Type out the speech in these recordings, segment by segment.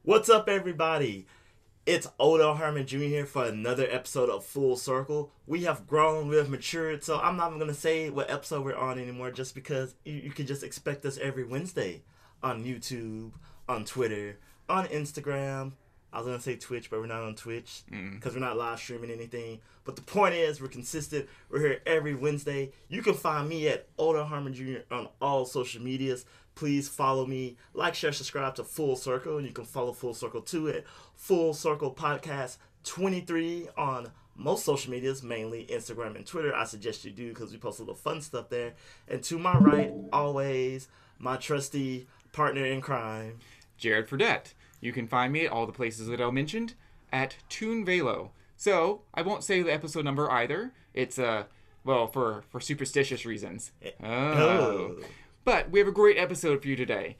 What's up, everybody? It's Harmon Jr. here for another episode of Full Circle. We have grown, we have matured, so I'm not even going to say what episode we're on anymore just because you can just expect us every Wednesday on YouTube, on Twitter, on Instagram. I was going to say Twitch, but we're not on Twitch because we're not live streaming anything. But the point is, we're consistent. We're here every Wednesday. You can find me at Harmon Jr. on all social medias. Please follow me, like, share, subscribe to Full Circle, and you can follow Full Circle 2 at Full Circle Podcast 23 on most social medias, mainly Instagram and Twitter. I suggest you do because we post a little fun stuff there. And to my right, always, my trusty partner in crime, Jared Fradette. You can find me at all the places that I mentioned at Toon Velo. So, I won't say the episode number either. It's, for superstitious reasons. Oh. But we have a great episode for you today.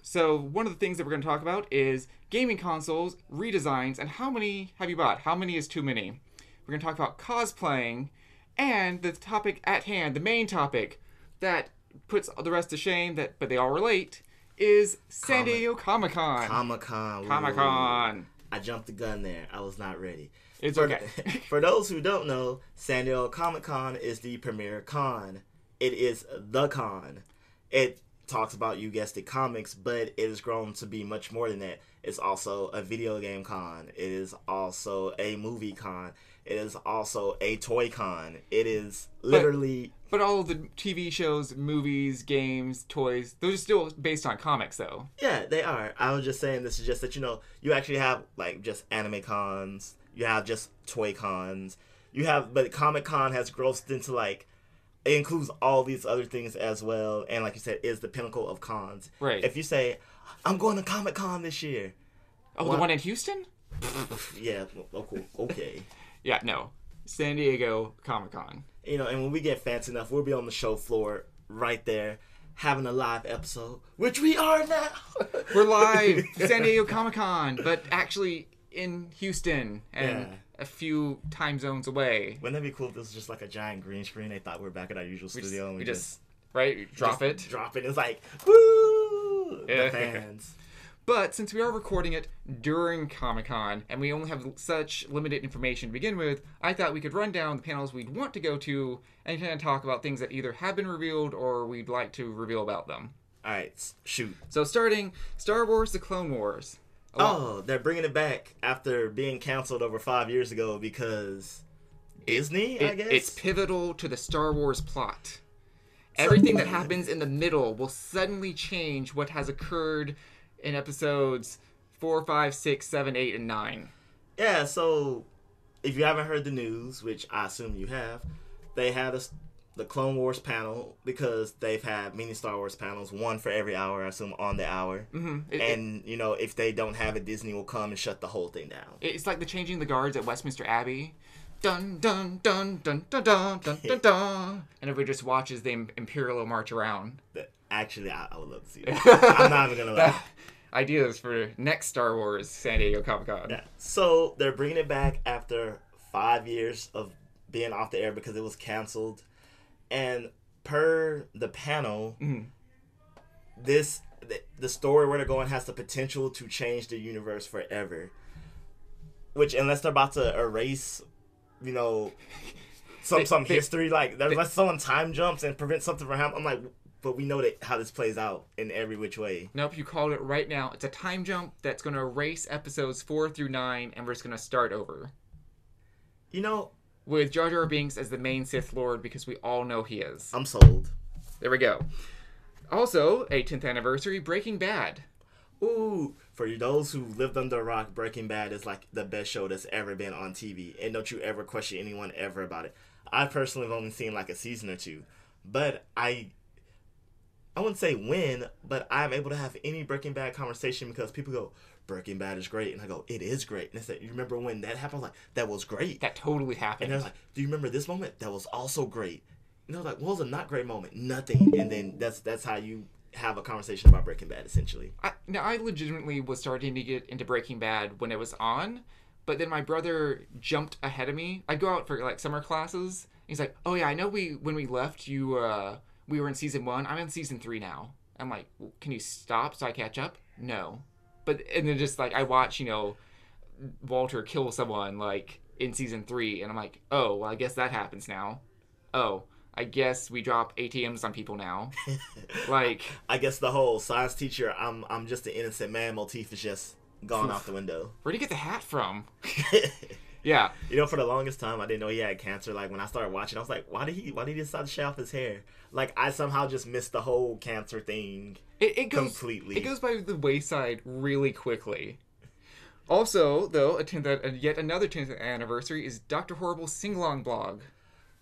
So one of the things that we're gonna talk about is gaming consoles, redesigns, and how many have you bought? How many is too many? We're gonna talk about cosplaying, and the topic at hand, the main topic that puts the rest to shame, but they all relate, is San Diego Comic-Con. Comic-Con. I jumped the gun there. I was not ready. It's okay. For those who don't know, San Diego Comic-Con is the premier con. It is the con. It talks about, you guessed it, comics, but it has grown to be much more than that. It's also a video game con. It is also a movie con. It is also a toy con. It is literally... But all of the TV shows, movies, games, toys, those are still based on comics, though. Yeah, they are. I was just saying this is just that, you actually have, just anime cons. You have just toy cons. But Comic Con has grossed into, it includes all these other things as well, and like you said, is the pinnacle of cons. Right. If you say, I'm going to Comic Con this year. Oh, the one in Houston? Yeah, okay. Yeah, no. San Diego Comic-Con. And when we get fancy enough, we'll be on the show floor right there, having a live episode, which we are now. We're live, San Diego Comic-Con, but actually in Houston and a few time zones away. Wouldn't that be cool if this was just like a giant green screen? They thought we were back at our usual studio, and we just drop it. It's like, woo! The fans. But since we are recording it during Comic-Con, and we only have such limited information to begin with, I thought we could run down the panels we'd want to go to and kind of talk about things that either have been revealed or we'd like to reveal about them. Alright, shoot. So starting, Star Wars The Clone Wars. They're bringing it back after being canceled over 5 years ago because Disney, I guess? It's pivotal to the Star Wars plot. Everything that happens in the middle will suddenly change what has occurred in episodes 4, 5, 6, 7, 8, and 9. Yeah, so if you haven't heard the news, which I assume you have, they had the Clone Wars panel because they've had mini Star Wars panels, one for every hour, I assume, on the hour. Mm-hmm. If they don't have it, Disney will come and shut the whole thing down. It's like the changing the guards at Westminster Abbey. Dun, dun, dun, dun, dun, dun, dun, dun, dun. And everybody just watches the Imperial march around. Actually, I would love to see that. I'm not even going to lie. Ideas for next Star Wars San Diego Comic-Con. Yeah. So they're bringing it back after 5 years of being off the air because it was canceled. And per the panel, the story where they're going has the potential to change the universe forever. Which, unless they're about to erase, some history, unless someone time jumps and prevents something from happening, I'm like, but we know how this plays out in every which way. Nope, you called it right now. It's a time jump that's going to erase episodes 4 through 9, and we're just going to start over. With Jar Jar Binks as the main Sith Lord, because we all know he is. I'm sold. There we go. Also, 18th anniversary, Breaking Bad. Ooh, for those who lived under a rock, Breaking Bad is like the best show that's ever been on TV. And don't you ever question anyone ever about it. I personally have only seen like a season or two. But I wouldn't say win, but I'm able to have any Breaking Bad conversation because people go, Breaking Bad is great. And I go, it is great. And they say, you remember when that happened? I was like, that was great. That totally happened. And they're like, do you remember this moment? That was also great. And I was like, what was a not great moment? Nothing. And then that's how you have a conversation about Breaking Bad, essentially. I legitimately was starting to get into Breaking Bad when it was on, but then my brother jumped ahead of me. I'd go out for summer classes. He's like, oh yeah, I know when we left, we were in season 1. I'm in season 3 now. I'm like, well, can you stop so I catch up? No. and then just like I watch, Walter kill someone like in season 3, and I'm like, oh, well, I guess that happens now. Oh, I guess we drop ATMs on people now. Like, I guess the whole science teacher, I'm just an innocent man motif is just gone out the window. Where'd he get the hat from? Yeah. For the longest time, I didn't know he had cancer. Like, when I started watching, I was like, why did he decide to shave off his hair? Like, I somehow just missed the whole cancer thing completely. It goes by the wayside really quickly. Also, though, yet another 10th anniversary is Dr. Horrible's sing-along blog.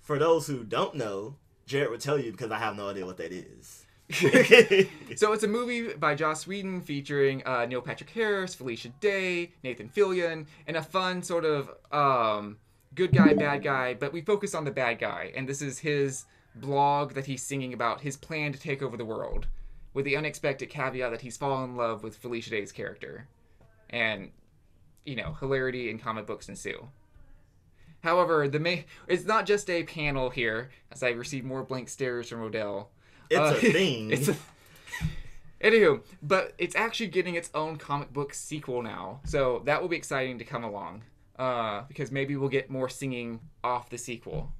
For those who don't know, Jared would tell you because I have no idea what that is. So it's a movie by Joss Whedon featuring Neil Patrick Harris, Felicia Day, Nathan Fillion, and a fun sort of good guy, bad guy, but we focus on the bad guy. And this is his blog that he's singing about his plan to take over the world, with the unexpected caveat that he's fallen in love with Felicia Day's character. And, hilarity in comic books ensue. However, it's not just a panel here, as I receive more blank stares from Odell. It's a thing. Anywho, but it's actually getting its own comic book sequel now, so that will be exciting to come along. Because maybe we'll get more singing off the sequel.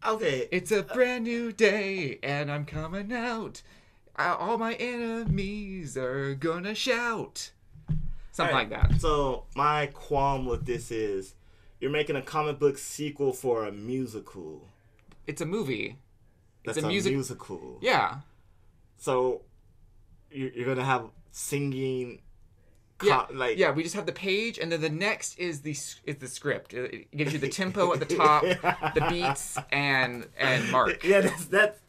Okay. It's a brand new day, and I'm coming out. All my enemies are gonna shout. Something like that. So, my qualm with this is, you're making a comic book sequel for a musical. It's a movie. It's a musical. Yeah. So, you're going to have singing... Yeah, we just have the page, and then the next is the script. It gives you the tempo at the top, the beats, and mark. Yeah, that's that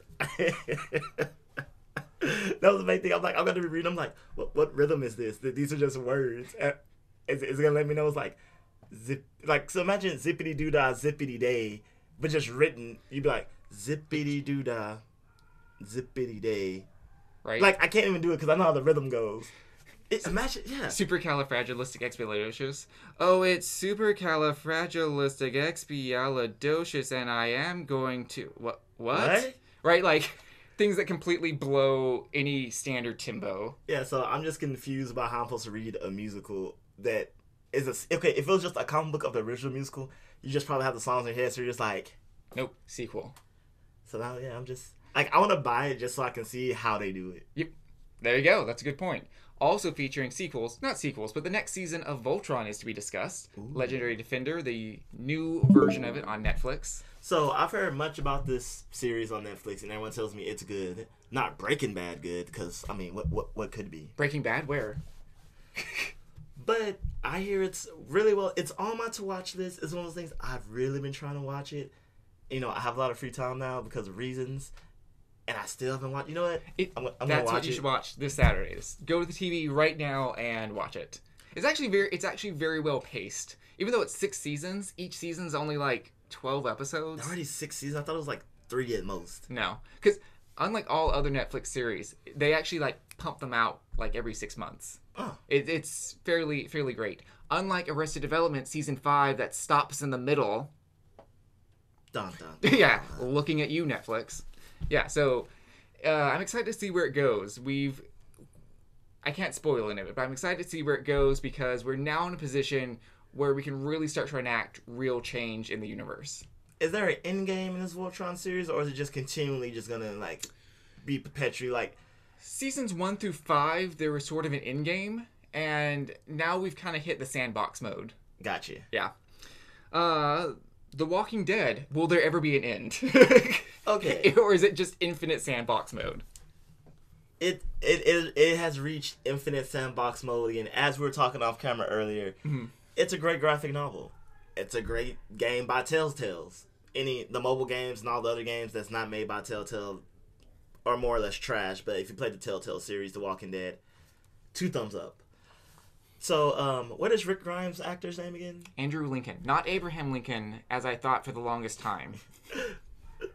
was the main thing. I'm like, I'm going to be reading. I'm like, what rhythm is this? These are just words. Is it going to let me know it's like... Zip, like, so imagine zippity doo dah zippity day, but just written. You'd be like zippity doo dah zippity day, right? Like, I can't even do it because I know how the rhythm goes. Imagine, yeah. Supercalifragilisticexpialidocious. Oh, it's supercalifragilisticexpialidocious, and I am going to what? Right, like things that completely blow any standard tempo. Yeah, so I'm just confused about how I'm supposed to read a musical that. Okay, if it was just a comic book of the original musical, you just probably have the songs in your head, so you're just like... Nope, sequel. So now, yeah, I'm just... Like, I want to buy it just so I can see how they do it. Yep. There you go. That's a good point. Also featuring not sequels, but the next season of Voltron is to be discussed. Ooh. Legendary Defender, the new version of it on Netflix. So, I've heard much about this series on Netflix, and everyone tells me it's good. Not Breaking Bad good, because, I mean, what could be? Breaking Bad? Where? But I hear it's really well. It's on my to-watch list. It's one of those things I've really been trying to watch it. I have a lot of free time now because of reasons, and I still haven't watched. You know what? I'm gonna watch That's what you should watch this Saturday. Just go to the TV right now and watch it. It's actually very well paced. Even though it's 6 seasons, each season's only like 12 episodes. Already 6 seasons. I thought it was like 3 at most. No, because unlike all other Netflix series, they actually like pump them out like every 6 months. Oh. It's fairly great. Unlike Arrested Development Season 5 that stops in the middle. Dun, dun, dun. Yeah, looking at you, Netflix. Yeah, so I'm excited to see where it goes. I can't spoil any of it, but I'm excited to see where it goes because we're now in a position where we can really start to enact real change in the universe. Is there an end game in this Voltron series, or is it just continually just gonna like be perpetually like... Seasons 1 through 5, there was sort of an end game, and now we've kind of hit the sandbox mode. Gotcha. Yeah. The Walking Dead, will there ever be an end? Okay. Or is it just infinite sandbox mode? It has reached infinite sandbox mode, and as we were talking off camera earlier, It's a great graphic novel. It's a great game by Telltales. The mobile games and all the other games that's not made by Telltale are more or less trash, but if you play the Telltale series, The Walking Dead, 2 thumbs up. So, what is Rick Grimes' actor's name again? Andrew Lincoln. Not Abraham Lincoln, as I thought for the longest time.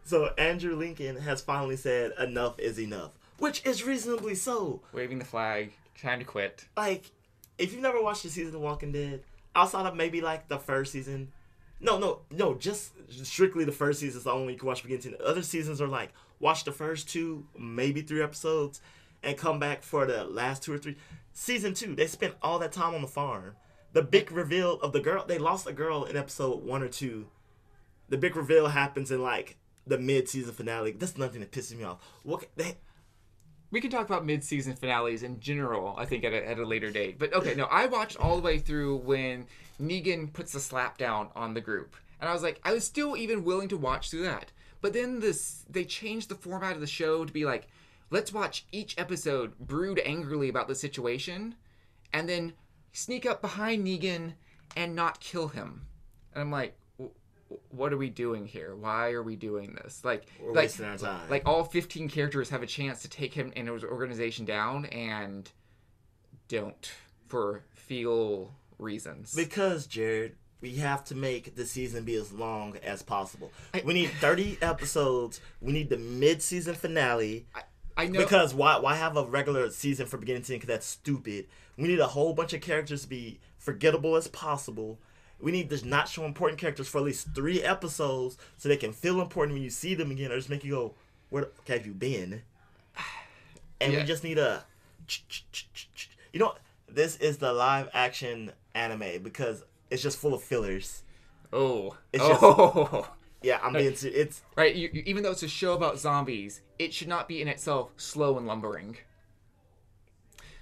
So, Andrew Lincoln has finally said, enough is enough. Which is reasonably so. Waving the flag. Time to quit. Like, if you've never watched the season of The Walking Dead, outside of maybe, like, the first season... No, just strictly the first season is the only one you can watch beginning to end. The other seasons are like, watch the first 2, maybe 3 episodes, and come back for the last 2 or 3. Season 2, they spent all that time on the farm. The big reveal of the girl, they lost a girl in episode 1 or 2. The big reveal happens in like the mid-season finale. That's nothing that pisses me off. We can talk about mid-season finales in general, I think, at a later date. But okay, no, I watched all the way through when Negan puts the slap down on the group. And I was like, I was still even willing to watch through that. But then they changed the format of the show to be like, let's watch each episode brood angrily about the situation, and then sneak up behind Negan and not kill him. And I'm like, what are we doing here? Why are we doing this? We're wasting our time. Like, all 15 characters have a chance to take him and his organization down, and don't, for feel reasons. Because, Jared, we have to make the season be as long as possible. We need 30 episodes. We need the mid-season finale. I know. Because why have a regular season for beginning to end? Because that's stupid. We need a whole bunch of characters to be forgettable as possible. We need to not show important characters for at least 3 episodes so they can feel important when you see them again, or just make you go, where the fuck have you been? And we just need a... You know, this is the live-action anime because it's just full of fillers. Yeah, I'm being... It's... Right, even though it's a show about zombies, it should not be in itself slow and lumbering.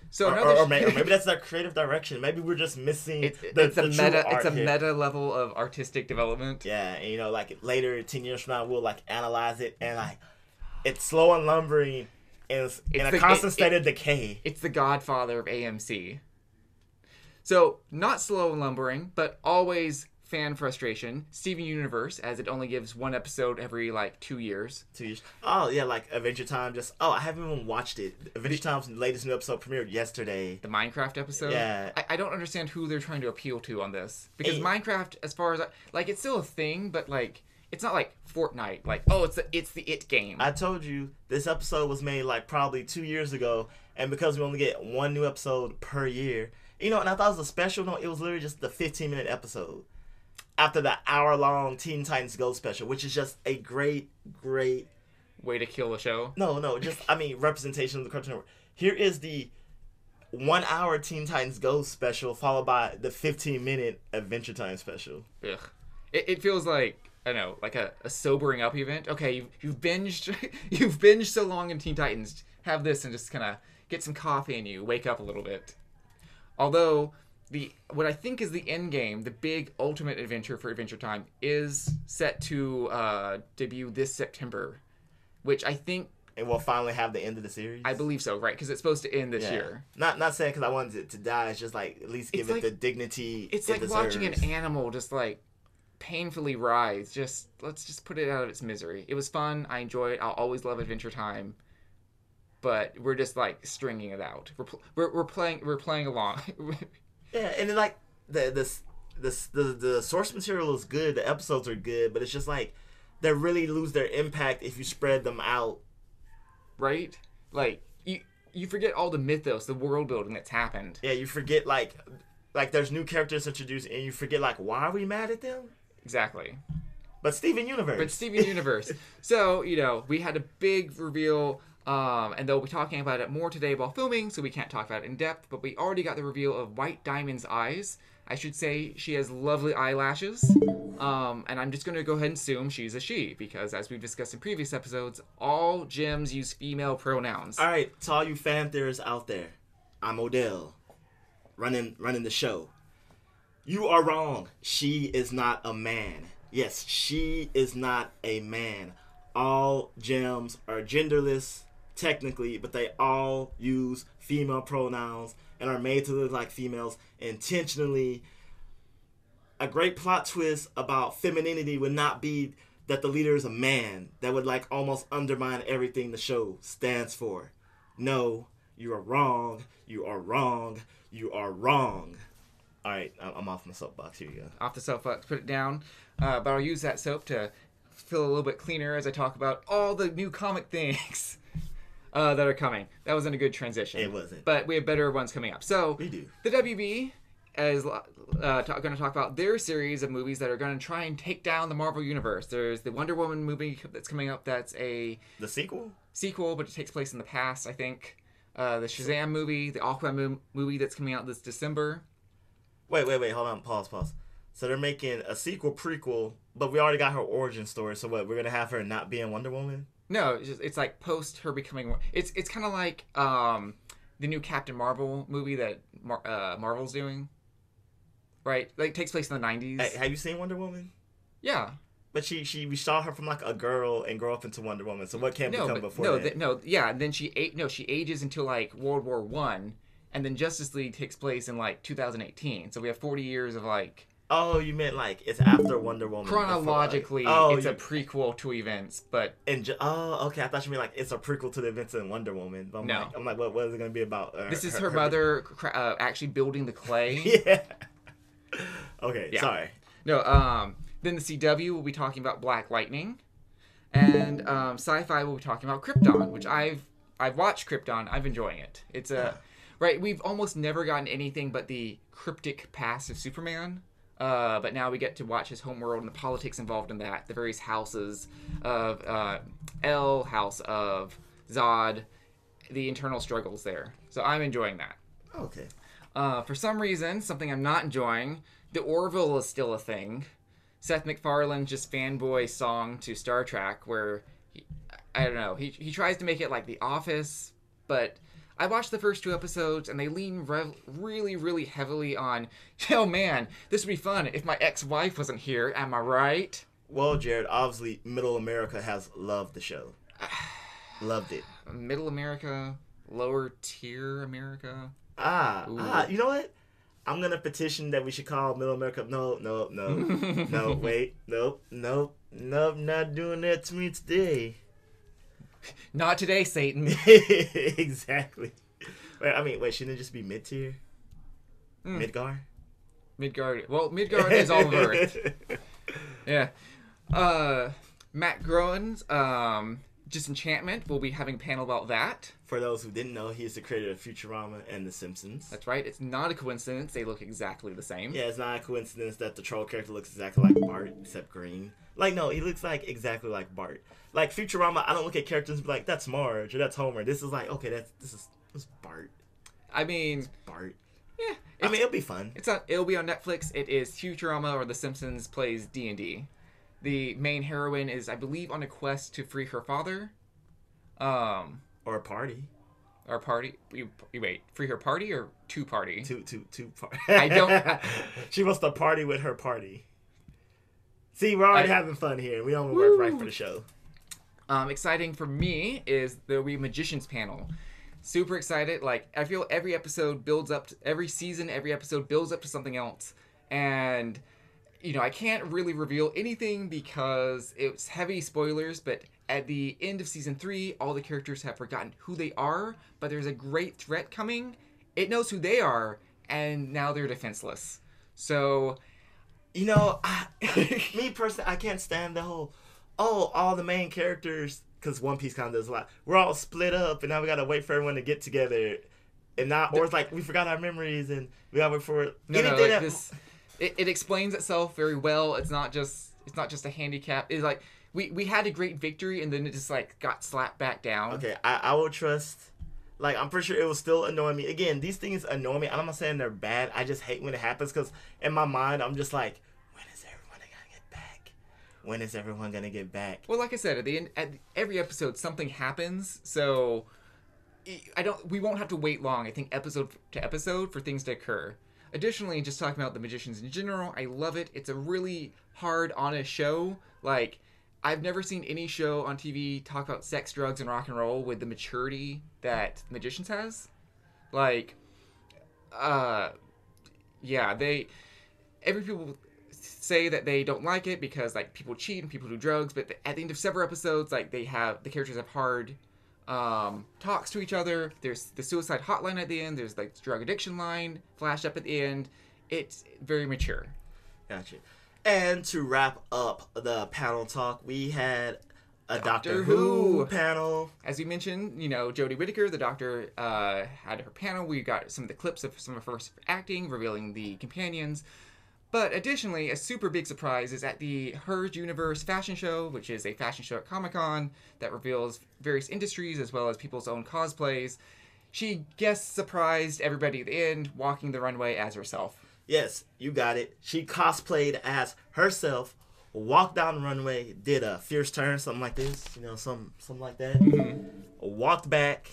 So or maybe that's their creative direction. Maybe we're just missing it's a meta level of artistic development. Yeah, and you know, like later 10 years from now, we'll like analyze it and like it's slow and lumbering and it's in a constant state of decay. It's the Godfather of AMC. So not slow and lumbering, but always fan frustration. Steven Universe, as it only gives 1 episode every like 2 years. 2 years. Oh yeah, like Adventure Time. I haven't even watched it. Adventure Time's latest new episode premiered yesterday. The Minecraft episode. Yeah. I don't understand who they're trying to appeal to on this, because Minecraft, as far as like, it's still a thing, but like it's not like Fortnite. Like, oh, it's the it game. I told you this episode was made like probably 2 years ago, and because we only get 1 new episode per year, you know, and I thought it was a special. No, it was literally just the 15-minute episode after the hour-long Teen Titans Go special, which is just a great way to kill the show. No, just representation of the Cartoon Network. Here is the 1-hour Teen Titans Go special, followed by the 15-minute Adventure Time special. Ugh. It feels like, I don't know, like a sobering up event. Okay, you've binged so long in Teen Titans. Have this and just kind of get some coffee and you wake up a little bit. Although what I think is the end game, the big ultimate adventure for Adventure Time, is set to debut this September, which I think it will finally have the end of the series. I believe so, right? Because it's supposed to end this year. Not saying because I wanted it to die. It's just like at least give it the dignity. It's like watching an animal just like painfully rise. Let's just put it out of its misery. It was fun. I enjoy it. I'll always love Adventure Time. But we're just like stringing it out. We're playing along. Yeah, and then like the source material is good, the episodes are good, but it's just like they really lose their impact if you spread them out. Right? Like you forget all the mythos, the world building that's happened. Yeah, you forget like there's new characters introduced and you forget like why are we mad at them? Exactly. But Steven Universe. So, you know, we had a big reveal. And they'll be talking about it more today while filming, so we can't talk about it in depth, but we already got the reveal of White Diamond's eyes. I should say she has lovely eyelashes. And I'm just going to go ahead and assume she's a she, because as we've discussed in previous episodes, all gems use female pronouns. All right, to all you fan theorists out there, I'm Odell, running the show. You are wrong. She is not a man. Yes, she is not a man. All gems are genderless, technically, but they all use female pronouns and are made to look like females intentionally. A great plot twist about femininity would not be that the leader is a man. That would like almost undermine everything the show stands for. No, you are wrong. You are wrong. You are wrong. All right, I'm off my soapbox. Here you go. Off the soapbox, put it down. But I'll use that soap to feel a little bit cleaner as I talk about all the new comic things that are coming. That wasn't a good transition. It wasn't. But we have better ones coming up. So we do. The WB is going to talk about their series of movies that are going to try and take down the Marvel Universe. There's the Wonder Woman movie that's coming up. That's the sequel? Sequel, but it takes place in the past, I think. the Shazam movie, the Aquaman movie that's coming out this December. Wait, hold on, pause. So they're making a sequel prequel, but we already got her origin story. So what? We're gonna have her not be in Wonder Woman? No, it's like post her becoming. It's kind of like the new Captain Marvel movie that Marvel's doing, right? Like, it takes place in the 90s. Hey, have you seen Wonder Woman? Yeah. But we saw her from like a girl and grow up into Wonder Woman. So what can become before that? And then she ages until like World War I, and then Justice League takes place in like 2018. So we have 40 years of like. Oh, you meant like it's after Wonder Woman. Chronologically, it's a prequel to events, but okay. I thought you meant like it's a prequel to the events in Wonder Woman. But I'm like, what is it going to be about? This is her mother actually building the clay. Yeah. Okay. Yeah. Sorry. No. Then the CW will be talking about Black Lightning, and Sci-Fi will be talking about Krypton, which I've watched Krypton. I'm enjoying it. It's right. We've almost never gotten anything but the cryptic past of Superman. But now we get to watch his homeworld and the politics involved in that, the various houses of El, House of Zod, the internal struggles there. So I'm enjoying that. Okay. For some reason, something I'm not enjoying, the Orville is still a thing. Seth MacFarlane's just fanboy song to Star Trek, where he tries to make it like The Office, but I watched the first 2 episodes, and they lean really, really heavily on, oh man, this would be fun if my ex-wife wasn't here, am I right? Well, Jared, obviously, Middle America has loved the show. Loved it. Middle America, lower tier America. You know what? I'm going to petition that we should call Middle America. No, wait. Nope, not doing that to me today. Not today, Satan. Exactly. Wait, shouldn't it just be mid-tier? Midgar? Midgard. Well, Midgard is all of Earth. Yeah. Matt Groen's Disenchantment. We'll be having a panel about that. For those who didn't know, he is the creator of Futurama and The Simpsons. That's right. It's not a coincidence. They look exactly the same. Yeah, it's not a coincidence that the troll character looks exactly like Bart, except green. Like, no, he looks like exactly like Bart. Like, Futurama, I don't look at characters and be like, that's Marge or that's Homer. This is like, okay, this is Bart. It's Bart. Yeah. It'll be fun. It'll be on Netflix. It is Futurama or The Simpsons plays D&D. The main heroine is, I believe, on a quest to free her father. Or a party. Or party. Wait, free her party or two party? Two party. I don't. She wants to party with her party. See, we're already having fun here. We don't work right for the show. Exciting for me is there'll be a Magicians panel. Super excited. Like, I feel every episode builds up to, every episode builds up to something else. And, I can't really reveal anything because it's heavy spoilers, but at the end of season 3, all the characters have forgotten who they are, but there's a great threat coming. It knows who they are, and now they're defenseless. So, me personally, I can't stand the whole, all the main characters, because One Piece kind of does a lot. We're all split up, and now we got to wait for everyone to get together. And now, or it's like, we forgot our memories, and we got to wait for this. It explains itself very well. It's not just a handicap. It's like, we had a great victory, and then it just, like, got slapped back down. Okay, I will trust. Like, I'm pretty sure it will still annoy me. Again, these things annoy me. I'm not saying they're bad. I just hate when it happens, because in my mind, I'm just like, when is everyone going to get back? When is everyone going to get back? Well, like I said, at every episode, something happens, so we won't have to wait long, I think, episode to episode for things to occur. Additionally, just talking about the Magicians in general, I love it. It's a really hard, honest show. Like, I've never seen any show on TV talk about sex, drugs, and rock and roll with the maturity that Magicians has. Like, every people say that they don't like it because, like, people cheat and people do drugs, but at the end of several episodes, like, the characters have hard talks to each other. There's the suicide hotline at the end. There's, like, the drug addiction line flash up at the end. It's very mature. Gotcha. And to wrap up the panel talk, we had a Doctor Who panel. As we mentioned, Jodie Whittaker, the Doctor, had her panel. We got some of the clips of some of her acting, revealing the companions. But additionally, a super big surprise is at the Hers Universe fashion show, which is a fashion show at ComicCon that reveals various industries as well as people's own cosplays. she guest surprised everybody at the end, walking the runway as herself. Yes, you got it. She cosplayed as herself, walked down the runway, did a fierce turn, something like this, something like that. Walked back,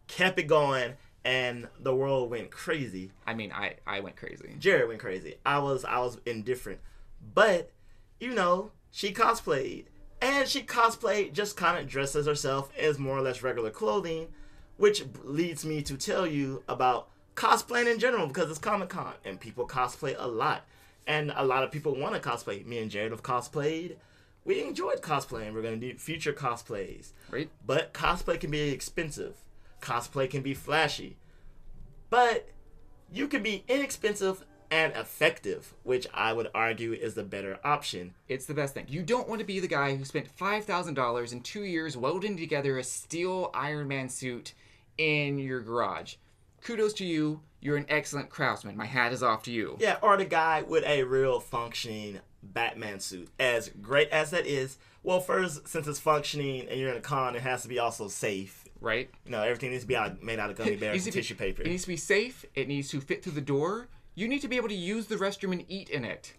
kept it going, and the world went crazy. I mean, I went crazy. Jared went crazy. I was indifferent. But, she cosplayed. And she cosplayed just kind of dressed as herself as more or less regular clothing, which leads me to tell you about cosplaying in general, because it's ComicCon and people cosplay a lot. And a lot of people want to cosplay. Me and Jared have cosplayed. We enjoyed cosplaying. We're going to do future cosplays. Right. But cosplay can be expensive. Cosplay can be flashy. But you can be inexpensive and effective, which I would argue is the better option. It's the best thing. You don't want to be the guy who spent $5,000 in 2 years welding together a steel Iron Man suit in your garage. Kudos to you. You're an excellent craftsman. My hat is off to you. Yeah, or the guy with a real functioning Batman suit. As great as that is, well, first, since it's functioning and you're in a con, it has to be also safe. Right. Everything needs to be made out of gummy bears and tissue paper. It needs to be safe. It needs to fit through the door. You need to be able to use the restroom and eat in it.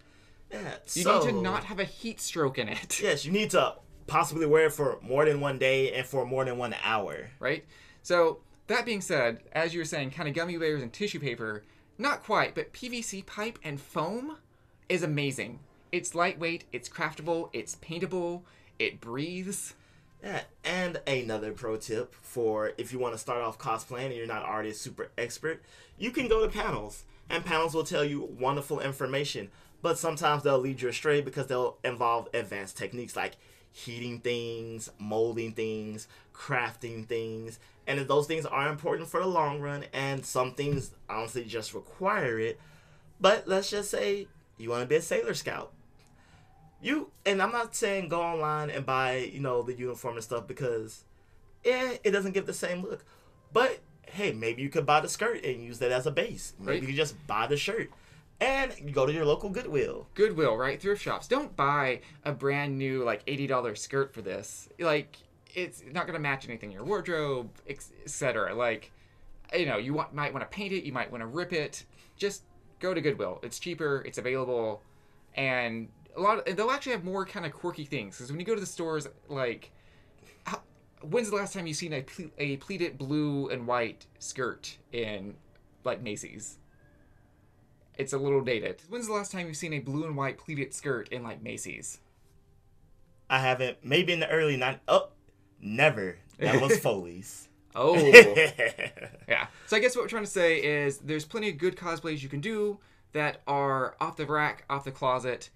Yeah, you need to not have a heat stroke in it. Yes, you need to possibly wear it for more than one day and for more than 1 hour. Right? So, that being said, as you were saying, kind of gummy bears and tissue paper, not quite, but PVC pipe and foam is amazing. It's lightweight, it's craftable, it's paintable, it breathes. Yeah, and another pro tip for if you want to start off cosplaying and you're not already a super expert, you can go to panels, and panels will tell you wonderful information, but sometimes they'll lead you astray because they'll involve advanced techniques like heating things, molding things, crafting things, and those things are important for the long run, and some things honestly just require it. But let's just say you want to be a Sailor Scout. And I'm not saying go online and buy, the uniform and stuff, because it doesn't give the same look. But hey, maybe you could buy the skirt and use that as a base. Maybe you could just buy the shirt. And you go to your local Goodwill. Goodwill, right? Thrift shops. Don't buy a brand new, $80 skirt for this. It's not going to match anything in your wardrobe, etc. You might want to paint it. You might want to rip it. Just go to Goodwill. It's cheaper. It's available. And they'll actually have more kind of quirky things. Because when you go to the stores, when's the last time you've seen a pleated blue and white skirt in, Macy's? It's a little dated. When's the last time you've seen a blue and white pleated skirt in, Macy's? I haven't. Maybe in the early 90s. Oh, never. That was Foley's. Oh. Yeah. So I guess what we're trying to say is there's plenty of good cosplays you can do that are off the rack, off the closet.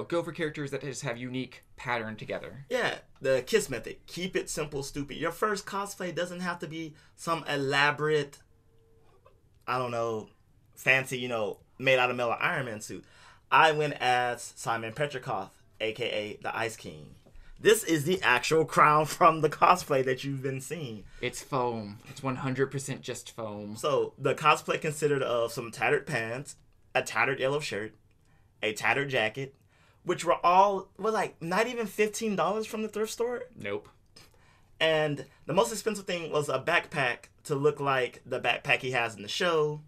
Go for characters that just have unique pattern together. Yeah, the KISS method. Keep it simple, stupid. Your first cosplay doesn't have to be some elaborate, fancy, made out of metal Iron Man suit. I went as Simon Petrikov, a.k.a. the Ice King. This is the actual crown from the cosplay that you've been seeing. It's foam. It's 100% just foam. So, the cosplay consisted of some tattered pants, a tattered yellow shirt, a tattered jacket, which were all, not even $15 from the thrift store? Nope. And the most expensive thing was a backpack to look like the backpack he has in the show.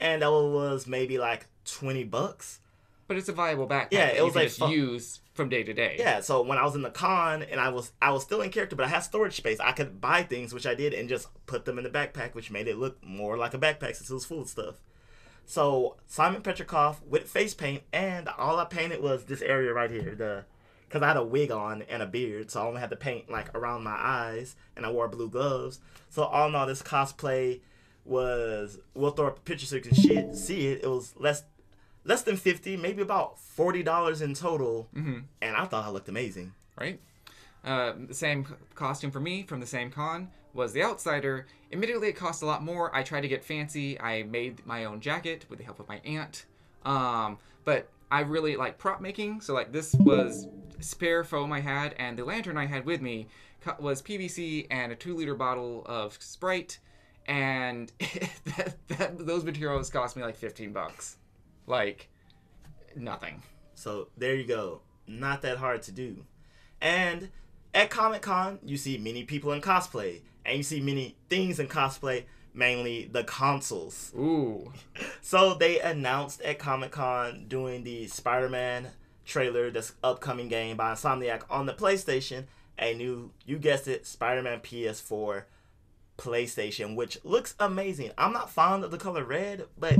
And that was maybe $20. But it's a viable backpack. Yeah, it was just use from day to day. Yeah, so when I was in the con and I was still in character, but I had storage space, I could buy things, which I did, and just put them in the backpack, which made it look more like a backpack since it was full of stuff. So Simon Petrikov with face paint, and all I painted was this area right here, because I had a wig on and a beard, so I only had to paint around my eyes, and I wore blue gloves. So all in all, this cosplay was, we'll throw up a picture so you can see it. It was less than $50, maybe about $40 in total, and I thought I looked amazing. Right. The same costume for me from the same con was the Outsider. Admittedly, it cost a lot more. I tried to get fancy. I made my own jacket with the help of my aunt. But I really like prop making. So this was spare foam I had, and the lantern I had with me was PVC and a 2-liter bottle of Sprite, and those materials cost me $15. Nothing. So there you go. Not that hard to do. And at ComicCon, you see many people in cosplay. and you see many things in cosplay, mainly the consoles. Ooh. So they announced at ComicCon doing the SpiderMan trailer, this upcoming game by Insomniac on the PlayStation, a new, you guessed it, SpiderMan PS4 PlayStation, which looks amazing. I'm not fond of the color red, but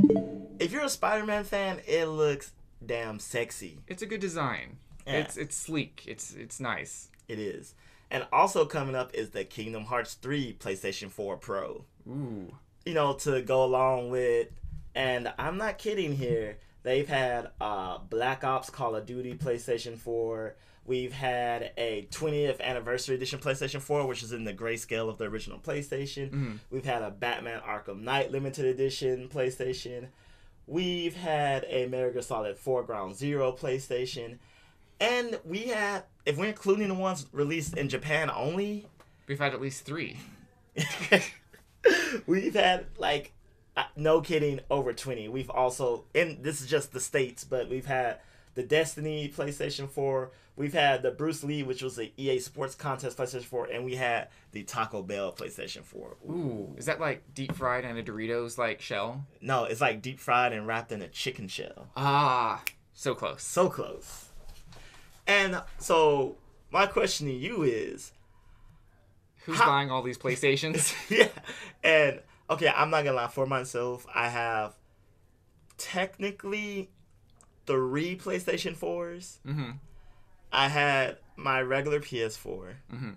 if you're a Spider-Man fan, it looks damn sexy. It's a good design. Yeah. It's sleek. It's nice. It is. And also coming up is the Kingdom Hearts 3 PlayStation 4 Pro. Ooh. You know, to go along with, and I'm not kidding here, they've had Black Ops Call of Duty PlayStation 4. We've had a 20th Anniversary Edition PlayStation 4, which is in the grayscale of the original PlayStation. Mm-hmm. We've had a Batman Arkham Knight Limited Edition PlayStation. We've had a Metal Gear Solid 4 Ground Zero PlayStation. And we had, if we're including the ones released in Japan only, we've had at least 3. We've had, like, no kidding, over 20. We've also, and this is just the States, but we've had the Destiny PlayStation 4. We've had the Bruce Lee, which was the EA Sports Contest PlayStation 4. And we had the Taco Bell PlayStation 4. Ooh. Is that like deep fried in a Doritos, like, shell? No, it's like deep fried and wrapped in a chicken shell. Ah, so close. So close. And so, my question to you is, who's buying all these PlayStations? Yeah. And, okay, I'm not going to lie. For myself, I have technically 3 PlayStation 4s. Mm-hmm. I had my regular PS4. Mm-hmm.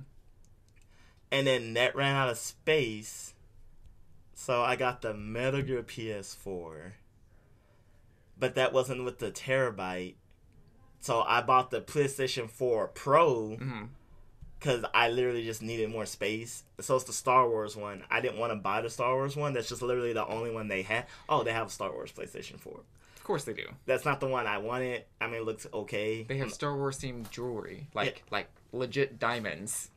And then that ran out of space. So I got the Metal Gear PS4. But that wasn't with the terabyte. So I bought the PlayStation 4 Pro. Mm-hmm. Because I literally just needed more space. So it's the Star Wars one. I didn't want to buy the Star Wars one. That's just literally the only one they had. Oh, they have a Star Wars PlayStation 4. Of course they do. That's not the one I wanted. I mean, it looks okay. They have Star Wars themed jewelry. Like legit diamonds.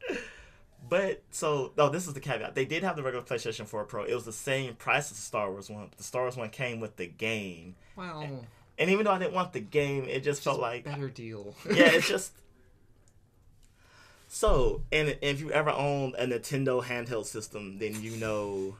But, so, no, this is the caveat. They did have the regular PlayStation 4 Pro. It was the same price as the Star Wars one. But the Star Wars one came with the game. Well. And even though I didn't want the game, it just felt like... better deal. Yeah, it's just... So, and if you ever owned a Nintendo handheld system, then you know...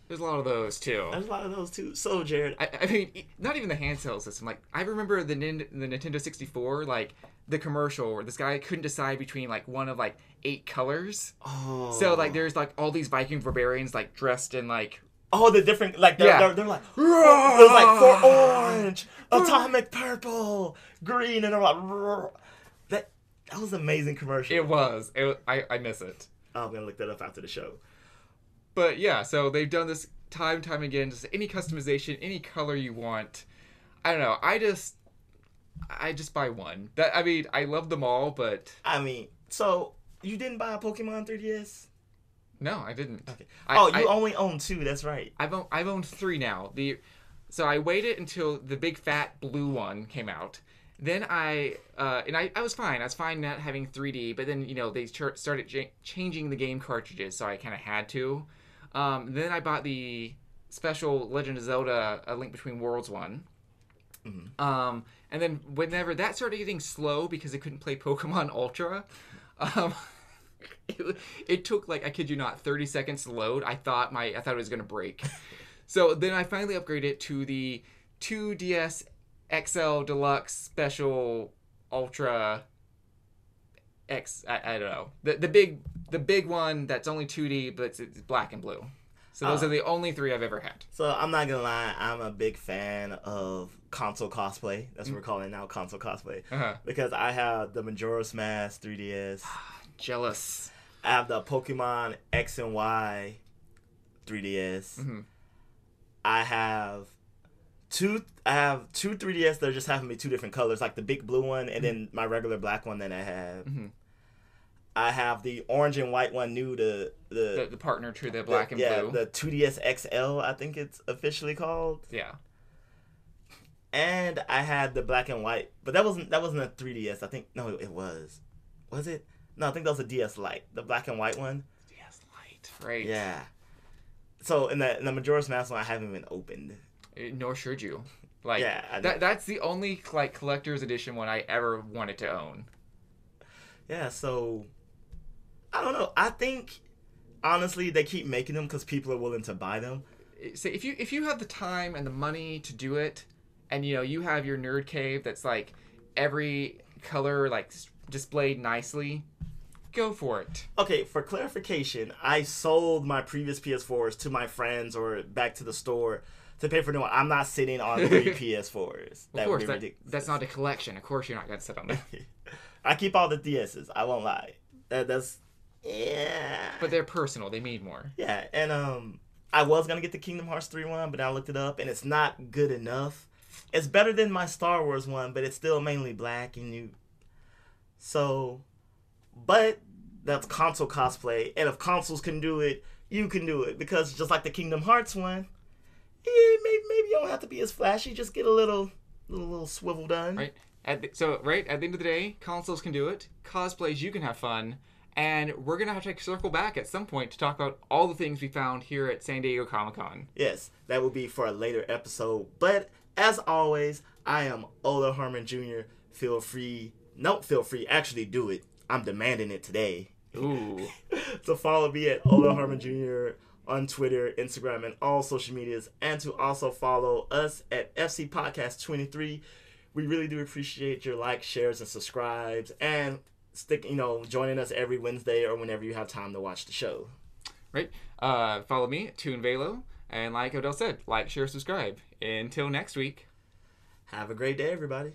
There's a lot of those, too. There's a lot of those, too. So, Jared... I mean, not even the handheld system. Like, I remember the Nintendo 64, like, the commercial where this guy couldn't decide between, like, one of, like, 8 colors. Oh. So, like, there's, like, all these Viking barbarians, like, dressed in, like... Oh, the different... Like, they're like... It was, like, for orange, atomic purple, green, and they're like... That was an amazing commercial. It was. I miss it. I'm going to look that up after the show. But yeah, so they've done this time and time again. Just any customization, any color you want. I don't know. I just buy one. I mean, I love them all, but... I mean, so you didn't buy a Pokemon 3DS? No, I didn't. Okay. You only own 2. That's right. I've owned 3 now. So I waited until the big fat blue one came out. Then I was fine. I was fine not having 3D, but then, you know, they started changing the game cartridges, so I kind of had to. Then I bought the special Legend of Zelda A Link Between Worlds one. Mm-hmm. And then whenever that started getting slow because I couldn't play Pokemon Ultra, it took, like, I kid you not, 30 seconds to load. I thought it was going to break. So then I finally upgraded to the 2DS XL Deluxe Special Ultra X. I don't know, the big one that's only 2D, but it's black and blue. So those are the only 3 I've ever had. So I'm not gonna lie, I'm a big fan of console cosplay. That's what we're calling it now, console cosplay. Uh-huh. Because I have the Majora's Mask 3DS. Jealous. I have the Pokemon X and Y 3DS. Mm-hmm. I have two 3DS that just happen to be 2 different colors, like the big blue one and then my regular black one that I have. Mm-hmm. I have the orange and white one new to the partner to the black and blue. Yeah, the 2DS XL, I think it's officially called. Yeah. And I had the black and white, but that wasn't a 3DS. I think it was. Was it? No, I think that was a DS Lite, the black and white one. DS Lite, right? Yeah. So in the Majora's Mask one, I haven't even opened. Nor should you. Like, yeah, that's the only, like, collector's edition one I ever wanted to own. Yeah, so I don't know. I think honestly, they keep making them because people are willing to buy them. So if you have the time and the money to do it, and you have your nerd cave that's like every color like displayed nicely, go for it. Okay, for clarification, I sold my previous PS4s to my friends or back to the store to pay for new one. I'm not sitting on 3 PS4s. Of course, that's not a collection. Of course, you're not gonna sit on that. I keep all the DSs. I won't lie. That's yeah. But they're personal. They mean more. Yeah, and I was gonna get the Kingdom Hearts 3 one, but I looked it up and it's not good enough. It's better than my Star Wars one, but it's still mainly black and but that's console cosplay, and if consoles can do it, you can do it, because just like the Kingdom Hearts one, maybe you don't have to be as flashy. Just get a little swivel done. Right. At the end of the day, consoles can do it. Cosplays, you can have fun. And we're going to have to circle back at some point to talk about all the things we found here at San Diego Comic-Con. Yes, that will be for a later episode. But as always, I am Ola Harmon Jr. Feel free, actually do it. I'm demanding it today. Ooh. To follow me at Ola Harmon Jr. on Twitter, Instagram, and all social medias. And to also follow us at FC Podcast 23. We really do appreciate your likes, shares, and subscribes. And joining us every Wednesday or whenever you have time to watch the show. Right. Follow me at Toon Velo. And like Odell said, like, share, subscribe. Until next week. Have a great day, everybody.